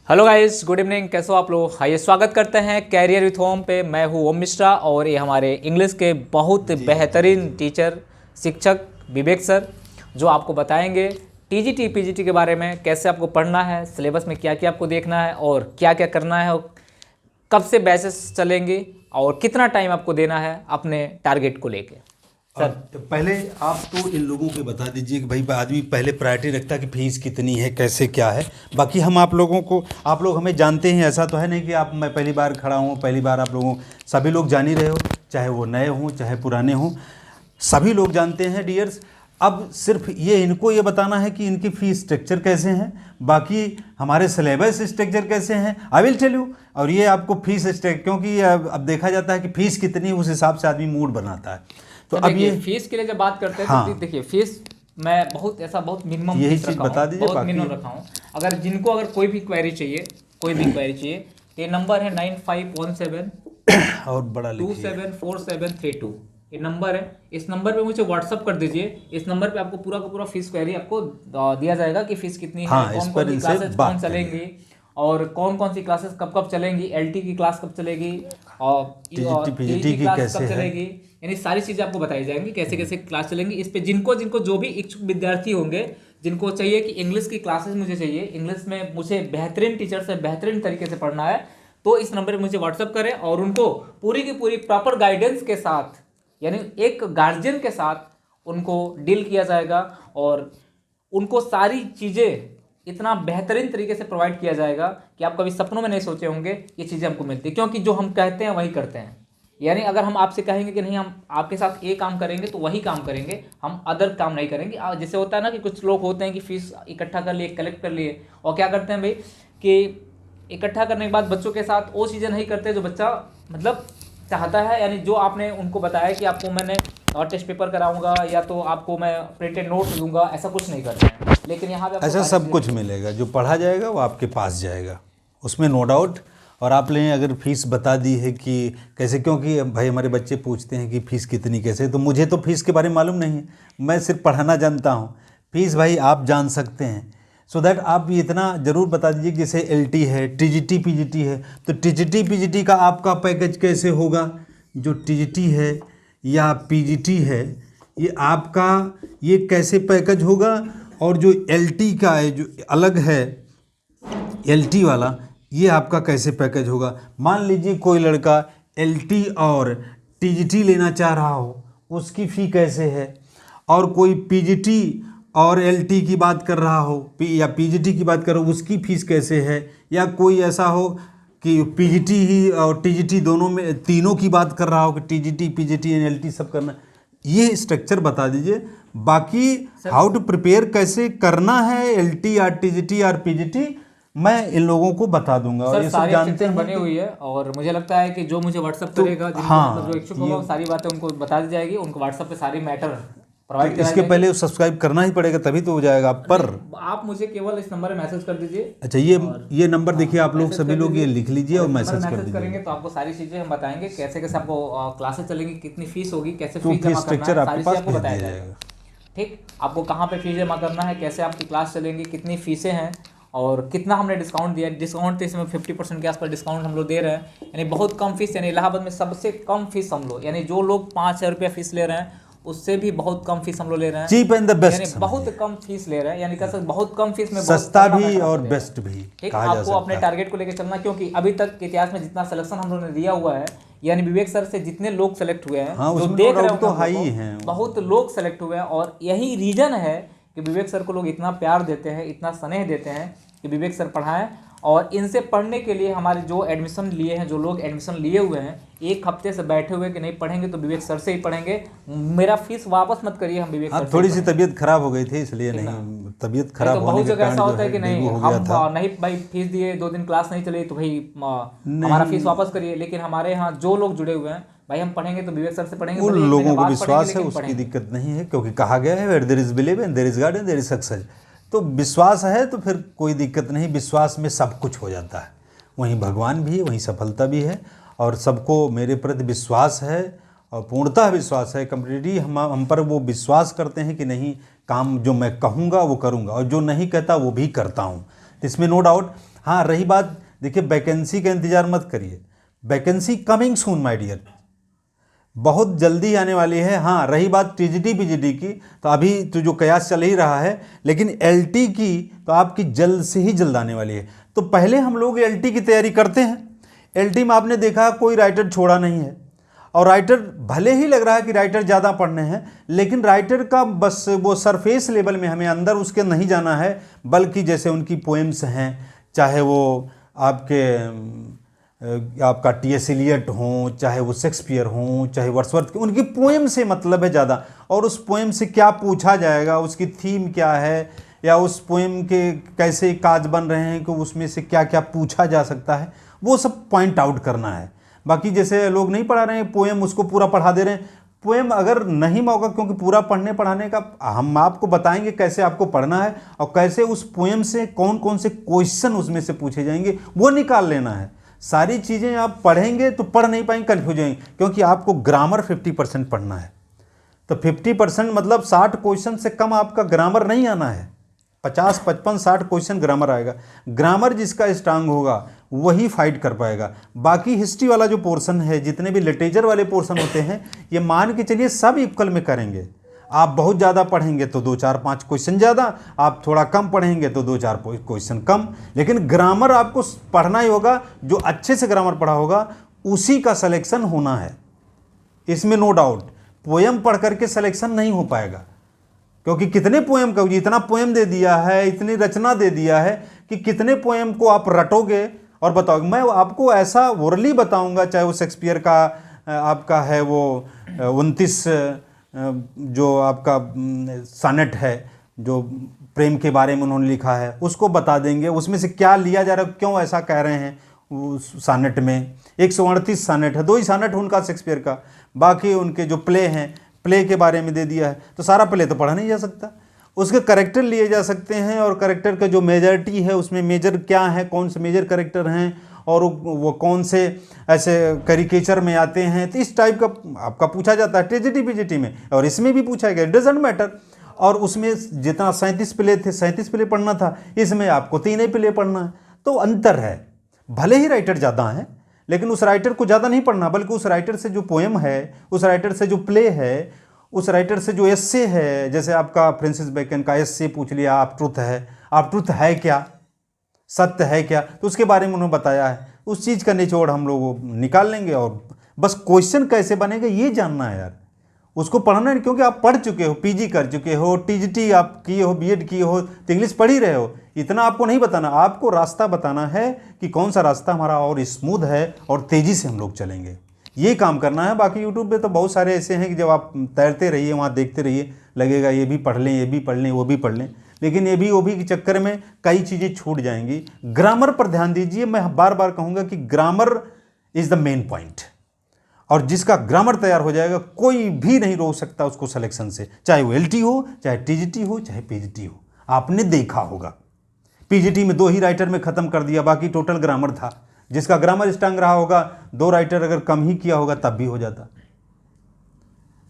Hello guys, good evening. कैसे हो आप लोग? आइए स्वागत करते हैं कैरियर विथ होम पे। मैं हूँ ओम मिश्रा और ये हमारे इंग्लिश के बहुत बेहतरीन टीचर शिक्षक विवेक सर, जो आपको बताएंगे टीजीटी पीजीटी के बारे में, कैसे आपको पढ़ना है, सिलेबस में क्या क्या आपको देखना है और क्या क्या करना है, और कब से बैचेस चलेंगे और कितना टाइम आपको देना है अपने टारगेट को लेके। सर तो पहले आप तो इन लोगों के बता दीजिए कि भाई आदमी पहले प्रायोरिटी रखता है कि फीस कितनी है, कैसे क्या है। बाकी हम आप लोगों को, आप लोग हमें जानते हैं, ऐसा तो है नहीं कि आप मैं पहली बार खड़ा हूँ, पहली बार आप लोगों सभी लोग जान ही रहे हो, चाहे वो नए हों चाहे पुराने हों, सभी लोग जानते हैं डियर्स। अब सिर्फ ये इनको ये बताना है कि इनकी फ़ीस स्ट्रक्चर कैसे हैं, बाकी हमारे सिलेबस स्ट्रक्चर कैसे हैं, आई विल टेल यू। और ये आपको फीस स्ट्रक्चर, क्योंकि अब देखा जाता है कि फ़ीस कितनी, उस हिसाब से आदमी मूड बनाता है। तो अब ये फीस के लिए जब बात करते हैं हाँ, तो देखिए फीस मैं बहुत मिनिमम यही फीस चीज़ रखा बता हूँ, दीजिए। बहुत मिनिमम रखा हूँ। अगर कोई भी क्वेरी चाहिए, तो ये नंबर है 9517 और बड़ा लिखिए 274732। ये नंबर है। इस नंबर पे मुझे व्हाट्सअप कर दीजिए। इस नंबर पे आपको पूरा का पूरा फीस क्वेरी आपको दिया जाएगा कि फीस कितनी है, हाँ, इस कौन पर कौन सी इनसे क्लासेस बात कौन चलेंगी और कौन कौन सी क्लासेस कब कब चलेंगी, एलटी की क्लास कब चलेगी और टीजीटी पीजीटी की क्लास कैसे कब है। चलेगी, यानी सारी चीज़ें आपको बताई जाएंगी कैसे कैसे क्लास चलेंगी। इस पे जिनको जिनको जो भी इच्छुक विद्यार्थी होंगे, जिनको चाहिए कि इंग्लिश की क्लासेस मुझे चाहिए, इंग्लिश में मुझे बेहतरीन टीचर से बेहतरीन तरीके से पढ़ना है, तो इस नंबर पर मुझे व्हाट्सअप करें और उनको पूरी की पूरी प्रॉपर गाइडेंस के साथ, यानी एक गार्जियन के साथ उनको डील किया जाएगा और उनको सारी चीज़ें इतना बेहतरीन तरीके से प्रोवाइड किया जाएगा कि आप कभी सपनों में नहीं सोचे होंगे ये चीज़ें हमको मिलती है। क्योंकि जो हम कहते हैं वही करते हैं, यानी अगर हम आपसे कहेंगे कि नहीं हम आपके साथ ये काम करेंगे तो वही काम करेंगे, हम अदर काम नहीं करेंगे। जैसे होता है ना कि कुछ लोग होते हैं कि फीस इकट्ठा कर लिए, कलेक्ट कर लिए और क्या करते हैं भाई कि इकट्ठा करने के बाद बच्चों के साथ वो चीज़ें नहीं करते जो बच्चा मतलब चाहता है। यानी जो आपने उनको बताया कि आपको मैंने टेस्ट पेपर कराऊंगा या तो आपको मैं प्रिंटेड नोट्स दूंगा, ऐसा कुछ नहीं करते हैं। लेकिन यहाँ पे ऐसा सब कुछ मिलेगा, जो पढ़ा जाएगा वो आपके पास जाएगा, उसमें नो डाउट। और आप लें अगर फ़ीस बता दी है कि कैसे, क्योंकि भाई हमारे बच्चे पूछते हैं कि फ़ीस कितनी कैसे, तो मुझे तो फ़ीस के बारे में मालूम नहीं है, मैं सिर्फ पढ़ाना जानता हूँ। फ़ीस भाई आप जान सकते हैं, सो दैट आप इतना ज़रूर बता दीजिए कि जैसे एलटी है, टीजीटी पीजीटी है, तो टीजीटी पीजीटी का आपका पैकेज कैसे होगा। जो टीजीटी है या पीजीटी है ये आपका ये कैसे पैकेज होगा, और जो एलटी का है जो अलग है एलटी वाला, ये आपका कैसे पैकेज होगा। मान लीजिए कोई लड़का एलटी और टीजीटी लेना चाह रहा हो, उसकी फ़ी कैसे है, और कोई पीजीटी और एलटी की बात कर रहा हो या पीजीटी की बात कर रहा हो, उसकी फ़ीस कैसे है। या कोई ऐसा हो कि पीजीटी ही और टीजीटी दोनों में तीनों की बात कर रहा हो कि टीजीटी पीजीटी एलटी सब करना, ये स्ट्रक्चर बता दीजिए। बाकी हाउ टू प्रिपेयर कैसे करना है एलटी या टीजीटी और पीजीटी, मैं इन लोगों को बता दूंगा। और ये सब जानते हैं बनी हुई है और मुझे लगता है कि जो मुझे व्हाट्सअप करेगा, जिनको हाँ, मतलब जो इच्छुक होगा, वो सारी बातें उनको बता दी जाएगी। उनको व्हाट्सएप पे सारी मैटर प्रोवाइड तो इसके पहले सब्सक्राइब करना ही पड़ेगा, तभी तो हो जाएगा। पर आप मुझे केवल इस नंबर में मैसेज कर दीजिए। अच्छा, ये नंबर देखिए, आप लोग सभी लोग ये लिख लीजिए और मैसेज कर दीजिए। करेंगे तो आपको सारी चीजें हम बताएंगे, कैसे कैसे आपको क्लासेस चलेंगी, कितनी फीस होगी, कैसे तो फीस जमा स्ट्रक्चर करना है, आपके सारी पास चीजें आपको भेज बताया दिया जाएगा। जाएगा। ठीक, आपको कहाँ पे फीस जमा करना है, कैसे आपकी क्लास चलेंगी, कितनी फीसें हैं और कितना हमने डिस्काउंट दिया है। डिस्काउंट तो इसमें 50% के आसपास डिस्काउंट हम लोग दे रहे हैं, यानी बहुत कम फीस, यानी इलाहाबाद में सबसे कम फीस हम लोग, यानी जो लोग 5,000 रुपया फीस ले रहे हैं उससे भी बहुत कम फीस हम लोग ले रहे हैं। चीप एंड द बेस्ट, यानी बहुत कम फीस ले रहे हैं, यानी कैसे बहुत कम फीस में सस्ता भी और बेस्ट भी ठीक। कहा जा आपको अपने सकता है। टारगेट को लेकर चलना, क्योंकि अभी तक के इतिहास में जितना सिलेक्शन हम लोगों ने दिया हुआ है, यानी विवेक सर से जितने लोग सेलेक्ट हुए हैं, हाँ, जो उसमें देख no रहे doubt हो तो हाई हैं, बहुत लोग सेलेक्ट हुए हैं। और यही रीजन है कि विवेक सर को लोग इतना प्यार देते हैं, इतना स्नेह देते हैं कि विवेक सर पढ़ाएं। और इनसे पढ़ने के लिए हमारे जो एडमिशन लिए हैं, जो लोग एडमिशन लिए हुए हैं, एक हफ्ते से बैठे हुए कि नहीं पढ़ेंगे तो विवेक सर से ही पढ़ेंगे, मेरा फीस वापस मत करिए, हम विवेक सर से थोड़ी सी तबीयत खराब हो गई थी इसलिए नहीं, तबीयत खराब तो होने बहुत के जगह कारण ऐसा जो होता है कि नहीं डेंगू हो गया था। हम नहीं भाई फीस दिए, 2 दिन क्लास नहीं चली तो भाई हमारा फीस वापस करिए। लेकिन हमारे यहाँ जो लोग जुड़े हुए हैं, भाई हम पढ़ेंगे तो विवेक सर से पढ़ेंगे, उन भले एक लोगों महीने को बाद विश्वास है, पढ़ेंगे, उसकी लेकिन दिक्कत नहीं है, क्योंकि कहा गया है where there is believe and there is God and there is success. तो विश्वास है तो फिर कोई दिक्कत नहीं, विश्वास में सब कुछ हो जाता है। वहीं भगवान भी है, वहीं सफलता भी है, और सबको मेरे प्रति विश्वास है और पूर्णतः विश्वास है। कंप्लीटली हम पर वो विश्वास करते हैं कि नहीं, काम जो मैं कहूँगा वो करूँगा, और जो नहीं कहता वो भी करता हूँ, इसमें नो डाउट। हाँ, रही बात, देखिए वैकेंसी का इंतजार मत करिए, vacancy coming soon my dear, बहुत जल्दी आने वाली है। हाँ, रही बात टीजीटी पीजीटी की, तो अभी तो जो कयास चल ही रहा है, लेकिन एलटी की तो आपकी जल्द से ही जल्द आने वाली है। तो पहले हम लोग एलटी की तैयारी करते हैं। एलटी में आपने देखा कोई राइटर छोड़ा नहीं है, और राइटर भले ही लग रहा है कि राइटर ज़्यादा पढ़ने हैं, लेकिन राइटर का बस वो सरफेस लेवल में, हमें अंदर उसके नहीं जाना है, बल्कि जैसे उनकी पोएम्स हैं, चाहे वो आपका टी.एस. एलियट हों, चाहे वो शेक्सपियर हों, चाहे वर्ड्सवर्थ, उनकी पोएम से मतलब है ज़्यादा, और उस पोएम से क्या पूछा जाएगा, उसकी थीम क्या है, या उस पोएम के कैसे काज बन रहे हैं कि उसमें से क्या क्या पूछा जा सकता है, वो सब पॉइंट आउट करना है। बाकी जैसे लोग नहीं पढ़ा रहे हैं पोएम, उसको पूरा पढ़ा दे रहे हैं। पोएम अगर नहीं मौका, क्योंकि पूरा पढ़ने पढ़ाने का हम आपको बताएंगे कैसे आपको पढ़ना है, और कैसे उस पोएम से कौन कौन से क्वेश्चन उसमें से पूछे जाएंगे वो निकाल लेना है। सारी चीज़ें आप पढ़ेंगे तो पढ़ नहीं पाएंगे, कन्फ्यूज हो जाएंगे, क्योंकि आपको ग्रामर 50% पढ़ना है। तो 50% मतलब 60 क्वेश्चन से कम आपका ग्रामर नहीं आना है। 50, 55, 60 क्वेश्चन ग्रामर आएगा। ग्रामर जिसका स्ट्रांग होगा वही फाइट कर पाएगा। बाकी हिस्ट्री वाला जो पोर्शन है, जितने भी लिटरेचर वाले पोर्शन होते हैं, ये मान के चलिए सब इक्वल में करेंगे। आप बहुत ज़्यादा पढ़ेंगे तो 2, 4, 5 क्वेश्चन ज़्यादा, आप थोड़ा कम पढ़ेंगे तो 2, 4 क्वेश्चन कम, लेकिन ग्रामर आपको पढ़ना ही होगा। जो अच्छे से ग्रामर पढ़ा होगा उसी का सिलेक्शन होना है, इसमें नो डाउट। पोएम पढ़ करके सिलेक्शन नहीं हो पाएगा, क्योंकि कितने पोएम का, इतना पोएम दे दिया है, इतनी रचना दे दिया है कि कितने पोएम को आप रटोगे और बताओगे। मैं आपको ऐसा ओरली बताऊंगा, चाहे वो शेक्सपियर का आपका है वो 29 जो आपका सानेट है, जो प्रेम के बारे में उन्होंने लिखा है, उसको बता देंगे उसमें से क्या लिया जा रहा है, क्यों ऐसा कह रहे हैं। उस सानेट में 138 सानेट है, 2 ही सानेट उनका शेक्सपियर का, बाकी उनके जो प्ले हैं, प्ले के बारे में दे दिया है। तो सारा प्ले तो पढ़ा नहीं जा सकता, उसके करेक्टर लिए जा सकते हैं, और करेक्टर का जो मेजॉरिटी है उसमें मेजर क्या है, कौन से मेजर करेक्टर हैं, और वो कौन से ऐसे कैरिकेचर में आते हैं। तो इस टाइप का आपका पूछा जाता है टीजीटी पीजीटी में, और इसमें भी पूछा गया, डजेंट मैटर। और उसमें जितना 37 प्ले थे, 37 प्ले पढ़ना था, इसमें आपको 3 ही प्ले पढ़ना है। तो अंतर है, भले ही राइटर ज़्यादा हैं, लेकिन उस राइटर को ज़्यादा नहीं पढ़ना, बल्कि उस राइटर से जो पोएम है, उस राइटर से जो प्ले है, उस राइटर से जो एस्से है, जैसे आपका फ्रांसिस बेकन का एस्से पूछ लिया, आप ट्रुथ है क्या, सत्य है क्या, तो उसके बारे में उन्होंने बताया है। उस चीज़ का निचोड़ हम लोग निकाल लेंगे, और बस क्वेश्चन कैसे बनेगा ये जानना है यार, उसको पढ़ना नहीं। क्योंकि आप पढ़ चुके हो, पीजी कर चुके हो, टीजीटी आप किए हो, बीएड किए हो, तो इंग्लिश पढ़ ही रहे हो। इतना आपको नहीं बताना, आपको रास्ता बताना है कि कौन सा रास्ता हमारा और स्मूथ है और तेज़ी से हम लोग चलेंगे, ये काम करना है। बाकी यूट्यूब पे तो बहुत सारे ऐसे हैं कि जब आप तैरते रहिए, वहाँ देखते रहिए, लगेगा ये भी पढ़ लें, ये भी पढ़ लें, वो भी पढ़ लें, लेकिन ये भी वो भी के चक्कर में कई चीज़ें छूट जाएंगी। ग्रामर पर ध्यान दीजिए। मैं बार बार कहूँगा कि grammar is the main point, और जिसका ग्रामर तैयार हो जाएगा कोई भी नहीं रोक सकता उसको सिलेक्शन से, चाहे वो एलटी हो, चाहे टीजीटी हो, चाहे पीजीटी हो। आपने देखा होगा पीजीटी में 2 ही राइटर में ख़त्म कर दिया, बाकी टोटल ग्रामर था। जिसका ग्रामर स्ट्रांग रहा होगा, 2 राइटर अगर कम ही किया होगा तब भी हो जाता।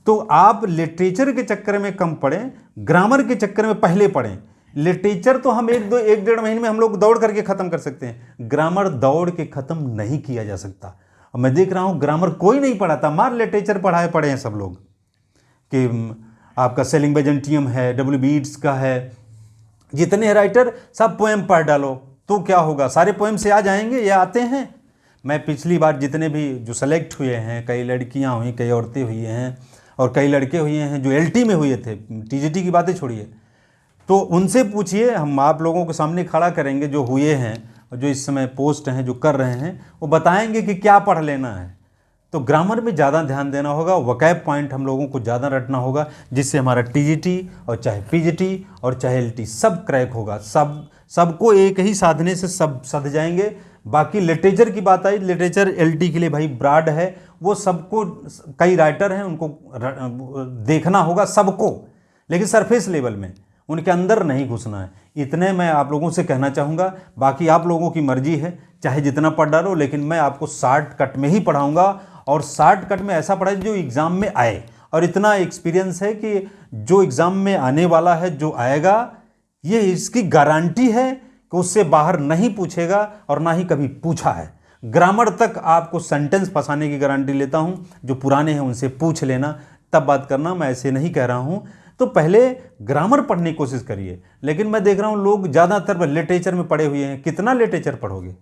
तो आप लिटरेचर के चक्कर में कम पढ़ें, ग्रामर के चक्कर में पहले पढ़ें। लिटरेचर तो हम 1-1.5 महीने में हम लोग दौड़ करके ख़त्म कर सकते हैं, ग्रामर दौड़ के ख़त्म नहीं किया जा सकता। और मैं देख रहा हूँ ग्रामर कोई नहीं पढ़ाता, मार लिटरेचर पढ़े हैं सब लोग, कि आपका सेलिंग बेजेंटियम है, W.B. येट्स का है, जितने राइटर सब पोएम पढ़ डालो तो क्या होगा, सारे पोएम से आ जाएंगे, ये आते हैं। मैं पिछली बार जितने भी जो सेलेक्ट हुए हैं, कई लड़कियां हुई, कई औरतें हुई हैं, और कई लड़के हुए हैं जो एलटी में हुए थे, टीजीटी की बातें छोड़िए, तो उनसे पूछिए, हम आप लोगों के सामने खड़ा करेंगे जो हुए हैं और जो इस समय पोस्ट हैं, जो कर रहे हैं, वो बताएंगे कि क्या पढ़ लेना है। तो ग्रामर में ज़्यादा ध्यान देना होगा, वोकैब पॉइंट हम लोगों को ज़्यादा रटना होगा, जिससे हमारा टीजीटी और चाहे पीजीटी और चाहे एलटी सब क्रैक होगा। सबको एक ही साधने से सब सध जाएंगे। बाकी लिटरेचर की बात आई, लिटरेचर एलटी के लिए भाई ब्रॉड है, वो सबको, कई राइटर हैं उनको देखना होगा सबको, लेकिन सरफेस लेवल में, उनके अंदर नहीं घुसना है। इतने मैं आप लोगों से कहना चाहूँगा। बाकी आप लोगों की मर्जी है, चाहे जितना पढ़ डालो, लेकिन मैं आपको शॉर्टकट में ही पढ़ाऊँगा, और शॉर्टकट में ऐसा पढ़ाए जो एग्ज़ाम में आए। और इतना एक्सपीरियंस है कि जो एग्ज़ाम में आने वाला है, जो आएगा, ये इसकी गारंटी है कि उससे बाहर नहीं पूछेगा और ना ही कभी पूछा है। ग्रामर तक आपको सेंटेंस फंसाने की गारंटी लेता हूं। जो पुराने हैं उनसे पूछ लेना, तब बात करना, मैं ऐसे नहीं कह रहा हूं। तो पहले ग्रामर पढ़ने की कोशिश करिए। लेकिन मैं देख रहा हूं लोग ज़्यादातर लिटरेचर में पढ़े हुए हैं। कितना लिटरेचर पढ़ोगे?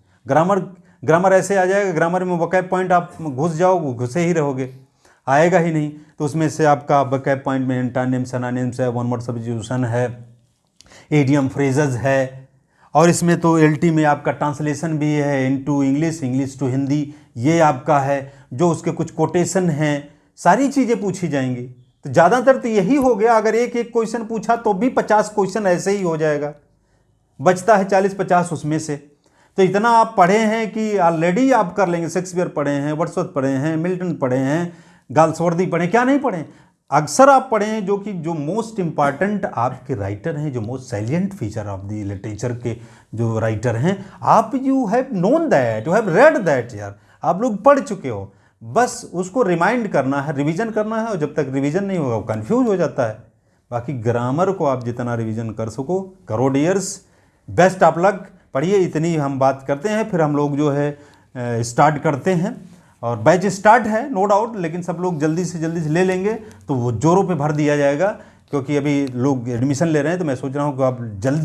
ग्रामर ऐसे आ जाएगा, ग्रामर में वोकैब पॉइंट आप घुस जाओ, घुसे ही रहोगे, आएगा ही नहीं। तो उसमें से आपका वोकैब पॉइंट में एंटोनिम्स, सिनोनिम्स है, वन वर्ड सब्स्टिट्यूशन है, इडियम फ्रेजेस है, और इसमें तो एलटी में आपका ट्रांसलेशन भी है, into English, English to Hindi, ये आपका है। जो उसके कुछ कोटेशन हैं, सारी चीज़ें पूछी जाएंगी। तो ज़्यादातर तो यही हो गया। अगर एक एक क्वेश्चन पूछा तो भी 50 क्वेश्चन ऐसे ही हो जाएगा, बचता है 40-50 उसमें से। तो इतना आप पढ़े हैं कि ऑलरेडी आप कर लेंगे। शेक्सपियर पढ़े हैं, वर्ड्सवर्थ पढ़े हैं, मिल्टन पढ़े हैं, गाल्सवर्दी पढ़े, क्या नहीं पढ़े? अक्सर आप पढ़े हैं। जो मोस्ट इंपॉर्टेंट आपके राइटर हैं, जो most salient feature of the literature के जो राइटर हैं, आप you have known that, you have read that यार, आप लोग पढ़ चुके हो। बस उसको रिमाइंड करना है, रिवीजन करना है, और जब तक रिवीजन नहीं होगा वो कन्फ्यूज हो जाता है। बाकी ग्रामर को आप जितना रिवीजन कर सको करो डियर्स। Best of luck. पढ़िए, इतनी हम बात करते हैं, फिर हम लोग जो है स्टार्ट करते हैं। और बैच स्टार्ट है नो डाउट, लेकिन सब लोग जल्दी से ले लेंगे तो वो जोरों पे भर दिया जाएगा। क्योंकि अभी लोग एडमिशन ले रहे हैं, तो मैं सोच रहा हूँ कि आप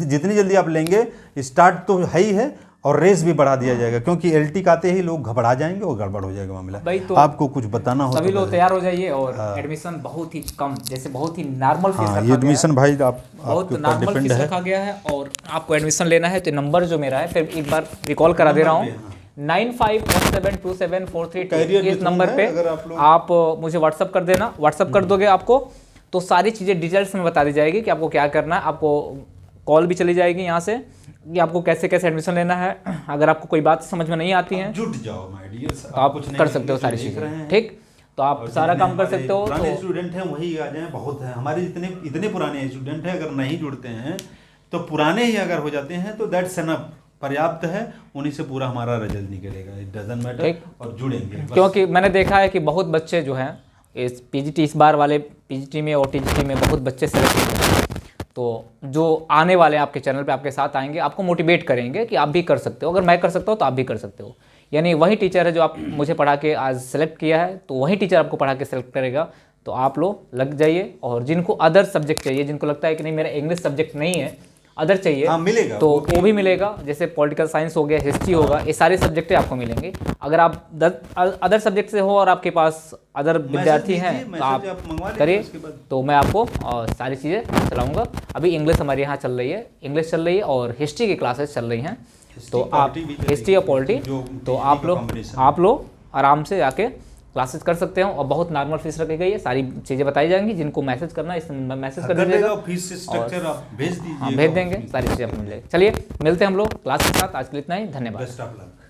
जितनी जल्दी आप लेंगे, स्टार्ट तो है ही है, और रेस भी बढ़ा दिया जाएगा। क्योंकि एलटी का आते ही लोग घबरा जाएंगे और गड़बड़ हो जाएगा मामला। भाई तो आपको कुछ बताना हो सभी लोग तैयार हो जाइए। और एडमिशन बहुत ही कम, जैसे बहुत ही नॉर्मल फीस रखा ये गया एडमिशन है। भाई बहुत नॉर्मल फीस रखा गया है। और आपको एडमिशन लेना है तो नंबर जो मेरा है, फिर एक बार रिकॉल करा दे रहा हूँ, 95172743 इस नंबर पे आप मुझे व्हाट्सअप कर देना। व्हाट्सअप कर दोगे आपको तो सारी चीज़ें डिटेल्स में बता दी जाएगी कि आपको क्या करना है। आपको कॉल भी चली जाएगी यहाँ से कि आपको कैसे कैसे एडमिशन लेना है। अगर आपको कोई बात समझ में नहीं आती है, जुट जाओ माय डियर, तो आप कर सकते हो सारी चीज़ें, ठीक। तो आप सारा काम कर सकते हो। पुराने स्टूडेंट हैं वही आ जाएं, बहुत है हमारे इतने पुराने स्टूडेंट हैं। अगर नहीं जुड़ते हैं तो पुराने ही अगर हो जाते हैं तो दैट्स एनफ, पर्याप्त है। उन्हीं से पूरा हमारा रिजल्ट निकलेगा, इट डजंट मैटर, और जुड़ेंगे। क्योंकि मैंने देखा है कि बहुत बच्चे जो हैं इस पीजीटी, इस बार वाले पीजीटी में और टीजीटी में बहुत बच्चे सेलेक्ट होते हैं। तो जो आने वाले आपके चैनल पे आपके साथ आएंगे, आपको मोटिवेट करेंगे कि आप भी कर सकते हो। अगर मैं कर सकता हूँ तो आप भी कर सकते हो। यानी वही टीचर है जो आप मुझे पढ़ा के आज सेलेक्ट किया है, तो वही टीचर आपको पढ़ा के सेलेक्ट करेगा। तो आप लोग लग जाइए। और जिनको अदर सब्जेक्ट चाहिए, जिनको लगता है कि नहीं मेरा इंग्लिश सब्जेक्ट नहीं है, अदर चाहिए, मिलेगा, तो वो भी मिलेगा। जैसे पॉलिटिकल साइंस हो गया, हिस्ट्री होगा, ये सारे सब्जेक्ट आपको मिलेंगे। अगर आप अदर सब्जेक्ट से हो और आपके पास अदर विद्यार्थी हैं तो आप करिए, तो मैं आपको सारी चीज़ें चलाऊँगा। अभी इंग्लिश हमारे यहाँ चल रही है, इंग्लिश चल रही है और हिस्ट्री की क्लासेस चल रही हैं। तो आप हिस्ट्री और पॉलिटी, तो आप लोग आराम से आके क्लासेस कर सकते हो। और बहुत नॉर्मल फीस रखी गई है, सारी चीज़ें बताई जाएंगी। जिनको मैसेज करना है इस मैसेज कर दीजिएगा, फीस स्ट्रक्चर आप भेज दीजिए, भेज देंगे, सारी चीज़ें आपको मिल जाएगी। चलिए मिलते हैं हम लोग क्लास के साथ। आज के लिए इतना ही, धन्यवाद। Best of luck.